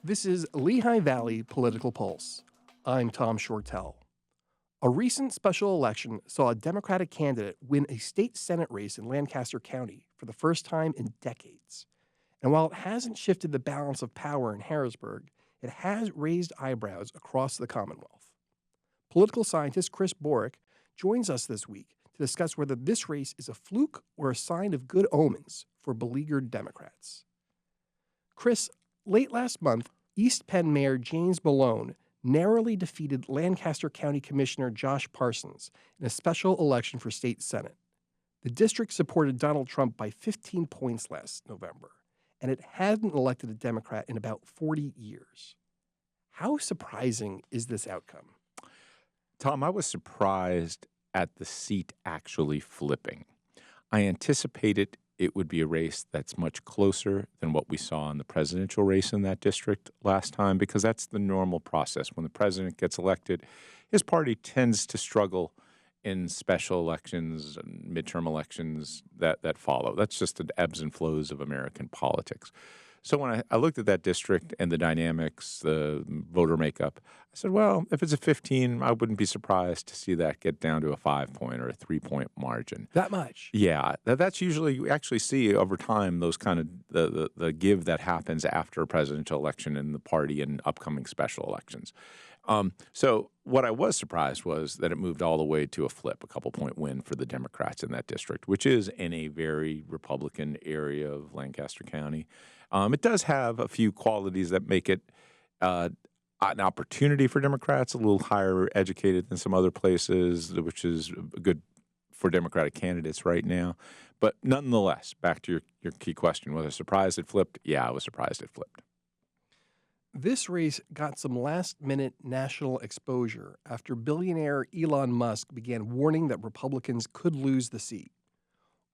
This is Lehigh Valley Political Pulse. I'm Tom Shortell. A recent special election saw a Democratic candidate win a state Senate race in Lancaster County for the first time in decades. And while it hasn't shifted the balance of power in Harrisburg, it has raised eyebrows across the Commonwealth. Political scientist Chris Borick joins us this week to discuss whether this race is a fluke or a sign of good omens for beleaguered Democrats. Chris, late last month, East Penn Mayor James Malone narrowly defeated Lancaster County Commissioner Josh Parsons in a special election for state Senate. The district supported Donald Trump by 15 points last November, and it hadn't elected a Democrat in about 40 years. How surprising is this outcome? Tom, I was surprised at the seat actually flipping. I anticipated it would be a race that's much closer than what we saw in the presidential race in that district last time, because that's the normal process. When the president gets elected, his party tends to struggle in special elections and midterm elections that follow. That's just the ebbs and flows of American politics. So when I looked at that district and the dynamics, the voter makeup, I said, well, if it's a 15, I wouldn't be surprised to see that get down to a 5-point or a 3-point margin. That much? Yeah, that's usually, you actually see over time those kind of the give that happens after a presidential election in the party and upcoming special elections. So what I was surprised was that it moved all the way to a flip, a couple-point win for the Democrats in that district, which is in a very Republican area of Lancaster County. It does have a few qualities that make it an opportunity for Democrats, a little higher educated than some other places, which is good for Democratic candidates right now. But nonetheless, back to your key question, was I surprised it flipped? Yeah, I was surprised it flipped. This race got some last-minute national exposure after billionaire Elon Musk began warning that Republicans could lose the seat.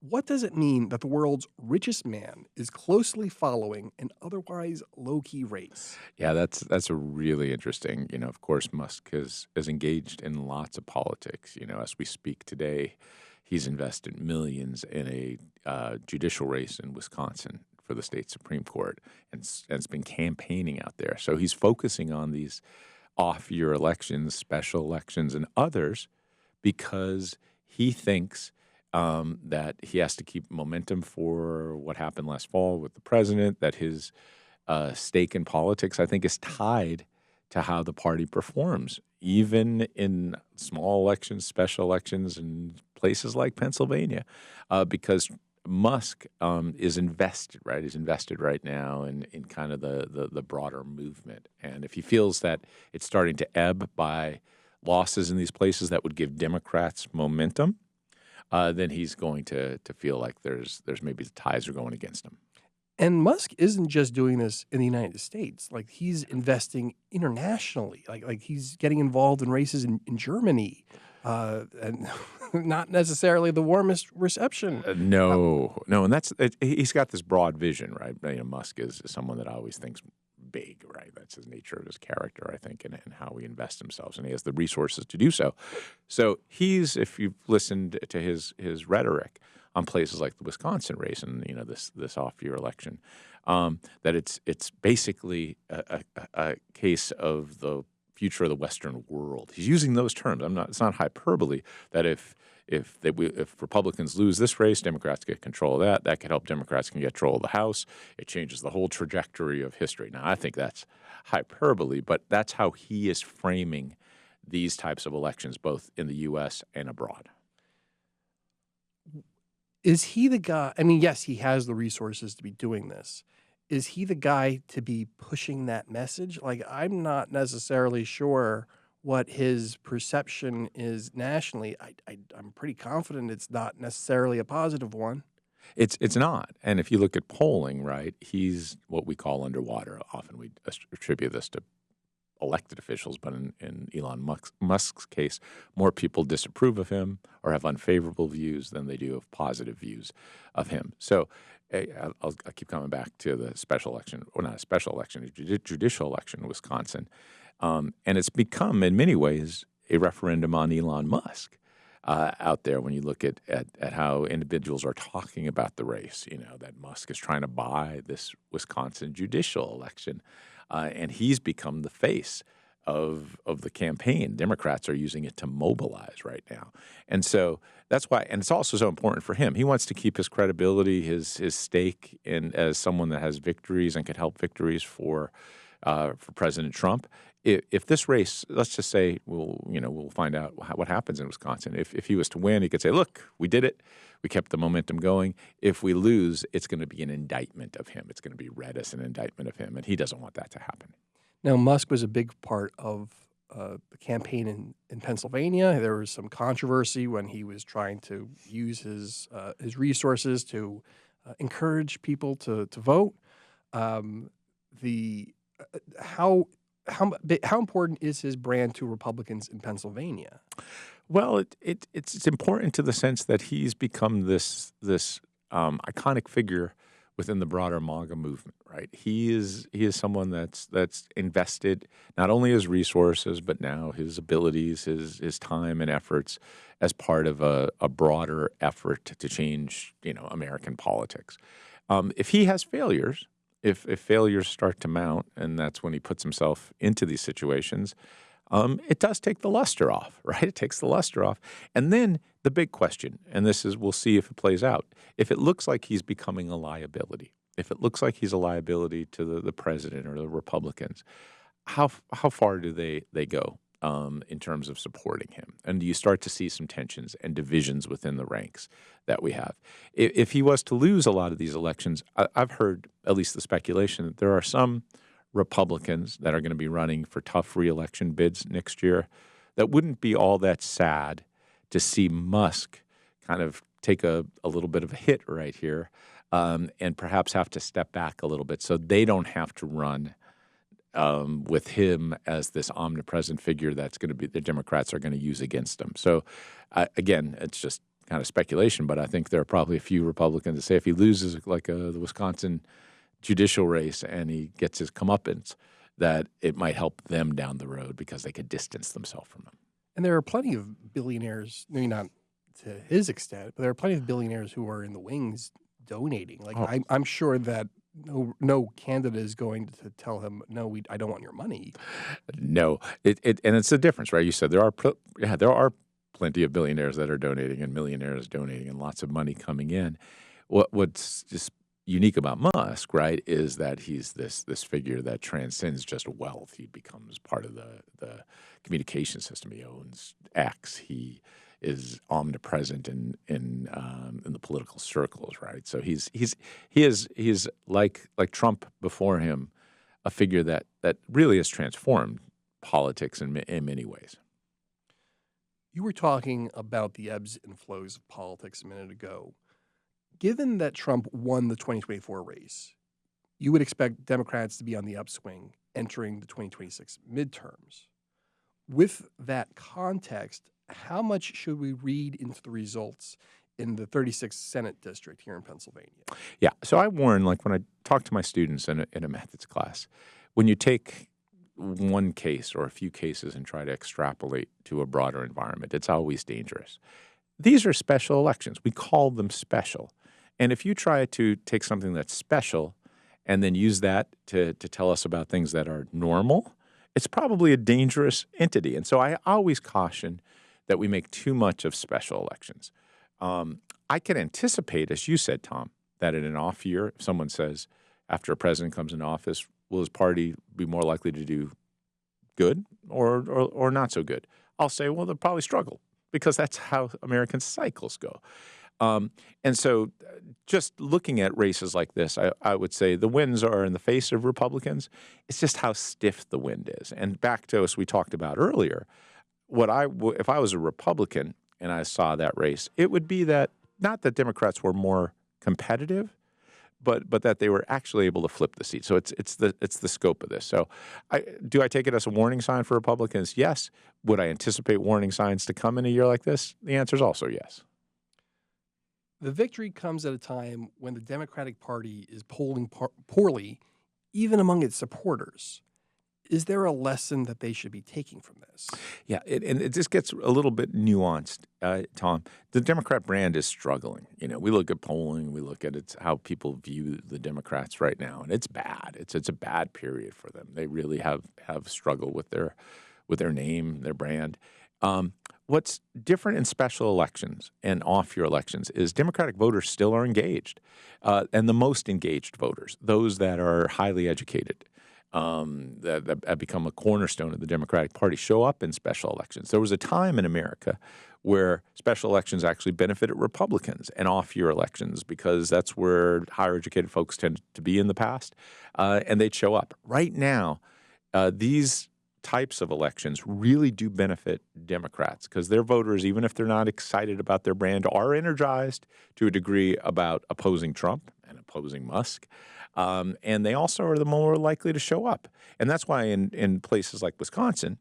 What does it mean that the world's richest man is closely following an otherwise low-key race? Yeah, that's a really interesting. Of course, Musk is engaged in lots of politics. As we speak today, he's invested millions in a judicial race in Wisconsin for the state Supreme Court, and has been campaigning out there. So he's focusing on these off-year elections, special elections, and others because he thinks that he has to keep momentum for what happened last fall with the president, that his stake in politics, I think, is tied to how the party performs, even in small elections, special elections, in places like Pennsylvania, because Musk is invested, right? He's invested right now in kind of the broader movement. And if he feels that it's starting to ebb by losses in these places that would give Democrats momentum, then he's going to feel like there's maybe the ties are going against him. And Musk isn't just doing this in the United States. Like, he's investing internationally. Like he's getting involved in races in Germany, and not necessarily the warmest reception. No, and he's got this broad vision, right? Musk is someone that I always think's big, right? That's his nature of his character, I think, and how he invests himself, and he has the resources to do so. So if you've listened to his rhetoric on places like the Wisconsin race and this off-year election, that it's basically a case of the future of the Western world. He's using those terms. It's not hyperbole that if Republicans lose this race, Democrats get control of that. That could help Democrats can get control of the House. It changes the whole trajectory of history. Now, I think that's hyperbole, but that's how he is framing these types of elections, both in the U.S. and abroad. Is he the guy? I mean, yes, he has the resources to be doing this. Is he the guy to be pushing that message? Like, I'm not necessarily sure what his perception is nationally. I'm pretty confident it's not necessarily a positive one. It's not. And if you look at polling, right, he's what we call underwater. Often we attribute this to elected officials, but in Elon Musk's case, more people disapprove of him or have unfavorable views than they do of positive views of him. So I'll keep coming back to the special election, or not a special election, a judicial election in Wisconsin. And it's become, in many ways, a referendum on Elon Musk. out there when you look at how individuals are talking about the race. That Musk is trying to buy this Wisconsin judicial election, and he's become the face of the campaign. Democrats are using it to mobilize right now, and so that's why. And it's also so important for him. He wants to keep his credibility, his stake in as someone that has victories and can help victories for President Trump. If this race, let's just say, we'll find out what happens in Wisconsin. If he was to win, he could say, "Look, we did it. We kept the momentum going." If we lose, it's going to be an indictment of him. It's going to be read as an indictment of him, and he doesn't want that to happen. Now, Musk was a big part of the campaign in Pennsylvania. There was some controversy when he was trying to use his resources to encourage people to vote. Um, the how important is his brand to Republicans in Pennsylvania? Well, it's important to the sense that he's become this iconic figure within the broader MAGA movement, right? He is someone that's invested not only his resources but now his abilities, his time and efforts as part of a broader effort to change American politics. If he has failures, if failures start to mount, and that's when he puts himself into these situations, it does take the luster off, right? It takes the luster off. And then the big question, and this is, we'll see if it plays out. If it looks like he's becoming a liability, if it looks like he's a liability to the president or the Republicans, how far do they go in terms of supporting him? And do you start to see some tensions and divisions within the ranks that we have? If he was to lose a lot of these elections, I've heard at least the speculation that there are some Republicans that are going to be running for tough reelection bids next year that wouldn't be all that sad to see Musk kind of take a little bit of a hit right here and perhaps have to step back a little bit so they don't have to run with him as this omnipresent figure that's going to be the Democrats are going to use against him. So again, it's just kind of speculation, but I think there are probably a few Republicans that say if he loses like the Wisconsin judicial race and he gets his comeuppance, that it might help them down the road because they could distance themselves from him. And there are plenty of billionaires, maybe not to his extent, but there are plenty of billionaires who are in the wings donating. Like I'm sure that no candidate is going to tell him, "No, I don't want your money." No, and it's the difference, right? You said there are plenty of billionaires that are donating and millionaires donating and lots of money coming in. What's just unique about Musk, right, is that he's this figure that transcends just wealth. He becomes part of the communication system. He owns X. He is omnipresent in the political circles, right? So he is like Trump before him, a figure that really has transformed politics in many ways. You were talking about the ebbs and flows of politics a minute ago. Given that Trump won the 2024 race, you would expect Democrats to be on the upswing entering the 2026 midterms. With that context, how much should we read into the results in the 36th Senate District here in Pennsylvania? Yeah, so I warn, like when I talk to my students in a methods class, when you take one case or a few cases and try to extrapolate to a broader environment, it's always dangerous. These are special elections. We call them special. And if you try to take something that's special and then use that to tell us about things that are normal, it's probably a dangerous entity. And so I always caution that we make too much of special elections. I can anticipate, as you said, Tom, that in an off year, if someone says after a president comes into office, will his party be more likely to do good or not so good? I'll say, well, they'll probably struggle because that's how American cycles go. And so just looking at races like this, I would say the winds are in the face of Republicans. It's just how stiff the wind is. And back to us we talked about earlier, if I was a Republican and I saw that race, it would be that not that Democrats were more competitive, but that they were actually able to flip the seat. So it's the scope of this. So do I take it as a warning sign for Republicans? Yes. Would I anticipate warning signs to come in a year like this? The answer is also yes. The victory comes at a time when the Democratic Party is polling poorly, even among its supporters. Is there a lesson that they should be taking from this? Yeah, and it just gets a little bit nuanced, Tom. The Democrat brand is struggling. We look at polling, we look at how people view the Democrats right now, and it's bad. It's a bad period for them. They really have struggled with their name, their brand. What's different in special elections and off-year elections is Democratic voters still are engaged, and the most engaged voters, those that are highly educated, that have become a cornerstone of the Democratic Party, show up in special elections. There was a time in America where special elections actually benefited Republicans and off-year elections because that's where higher educated folks tended to be in the past, and they'd show up. Right now, these types of elections really do benefit Democrats because their voters, even if they're not excited about their brand, are energized to a degree about opposing Trump and opposing Musk. And they also are the more likely to show up. And that's why in places like Wisconsin,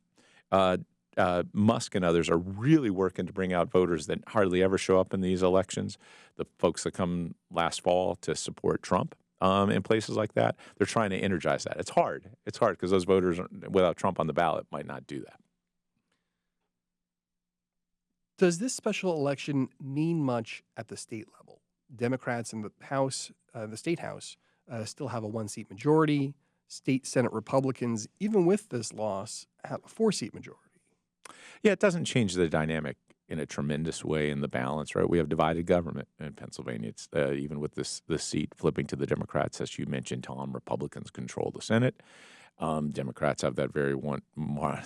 Musk and others are really working to bring out voters that hardly ever show up in these elections, the folks that come last fall to support Trump. In places like that, they're trying to energize that. It's hard. It's hard because those voters, without Trump on the ballot, might not do that. Does this special election mean much at the state level? Democrats in the House, the state House, still have a one-seat majority. State Senate Republicans, even with this loss, have a four-seat majority. Yeah, it doesn't change the dynamic in a tremendous way in the balance, right? We have divided government in Pennsylvania. It's even with this seat flipping to the Democrats, as you mentioned, Tom. Republicans control the Senate. Democrats have that very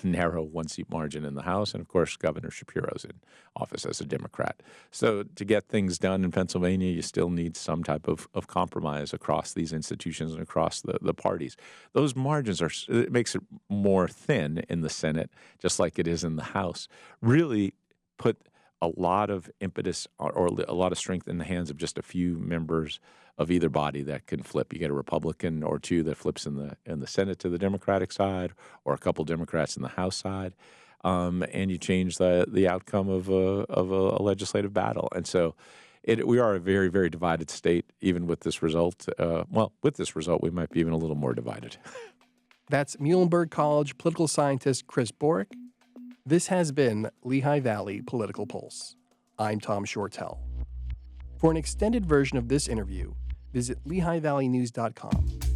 narrow one-seat margin in the House, and of course, Governor Shapiro's in office as a Democrat. So to get things done in Pennsylvania, you still need some type of compromise across these institutions and across the parties. Those margins it makes it more thin in the Senate, just like it is in the House. Really put a lot of impetus or a lot of strength in the hands of just a few members of either body that can flip. You get a Republican or two that flips in the Senate to the Democratic side, or a couple Democrats in the House side, and you change the outcome of a legislative battle. And so we are a very, very divided state, even with this result. With this result, we might be even a little more divided. That's Muhlenberg College political scientist Chris Borick. This has been Lehigh Valley Political Pulse. I'm Tom Shortell. For an extended version of this interview, visit LehighValleyNews.com.